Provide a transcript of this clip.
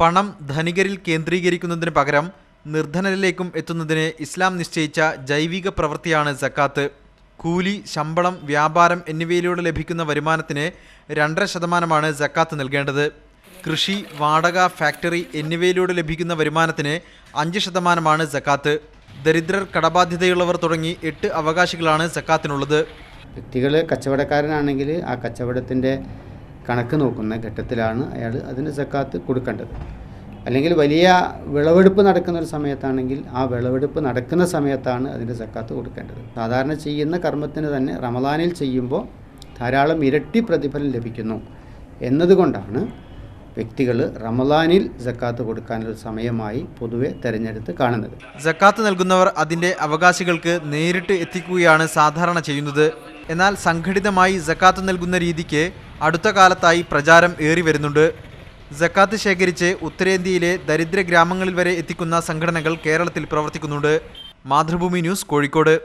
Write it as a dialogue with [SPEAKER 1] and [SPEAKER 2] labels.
[SPEAKER 1] പണം ധനികരിൽ കേന്ദ്രീകരിക്കുന്നതിന് പകരം നിർധനരിലേക്കും എത്തുന്നതിന് ഇസ്ലാം നിശ്ചയിച്ച ജൈവിക പ്രവൃത്തിയാണ് സക്കാത്ത്. കൂലി, ശമ്പളം, വ്യാപാരം എന്നിവയിലൂടെ ലഭിക്കുന്ന വരുമാനത്തിന് 2.5% സക്കാത്ത് നൽകേണ്ടത്. കൃഷി, വാടക, ഫാക്ടറി എന്നിവയിലൂടെ ലഭിക്കുന്ന വരുമാനത്തിന് 5% സക്കാത്ത്. ദരിദ്രർ, കടബാധ്യതയുള്ളവർ തുടങ്ങി 8 അവകാശികളാണ് സക്കാത്തിനുള്ളത്.
[SPEAKER 2] വ്യക്തികൾ കച്ചവടക്കാരനാണെങ്കിൽ ആ കച്ചവടത്തിൻ്റെ കണക്ക് നോക്കുന്ന ഘട്ടത്തിലാണ് അയാൾ അതിന് സക്കാത്ത് കൊടുക്കേണ്ടത്. അല്ലെങ്കിൽ വലിയ വിളവെടുപ്പ് നടക്കുന്ന ഒരു സമയത്താണെങ്കിൽ ആ വിളവെടുപ്പ് നടക്കുന്ന സമയത്താണ് അതിൻ്റെ സക്കാത്ത് കൊടുക്കേണ്ടത്. സാധാരണ ചെയ്യുന്ന കർമ്മത്തിന് തന്നെ റമദാനിൽ ചെയ്യുമ്പോൾ ധാരാളം ഇരട്ടി പ്രതിഫലം ലഭിക്കുന്നു എന്നതുകൊണ്ടാണ് വ്യക്തികൾ റമദാനിൽ സക്കാത്ത് കൊടുക്കാനുള്ള സമയമായി പൊതുവെ തിരഞ്ഞെടുത്ത് കാണുന്നത്.
[SPEAKER 1] സക്കാത്ത് നൽകുന്നവർ അതിൻ്റെ അവകാശികൾക്ക് നേരിട്ട് എത്തിക്കുകയാണ് സാധാരണ ചെയ്യുന്നത്. എന്നാൽ സംഘടിതമായി സക്കാത്ത് നൽകുന്ന രീതിക്ക് അടുത്ത കാലത്തായി പ്രചാരം ഏറി വരുന്നുണ്ട്. സക്കാത്ത് ശേഖരിച്ച് ഉത്തരേന്ത്യയിലെ ദരിദ്ര ഗ്രാമങ്ങളിൽ വരെ എത്തിക്കുന്ന സംഘടനകൾ കേരളത്തിൽ പ്രവർത്തിക്കുന്നുണ്ട്. മാതൃഭൂമി ന്യൂസ്, കോഴിക്കോട്.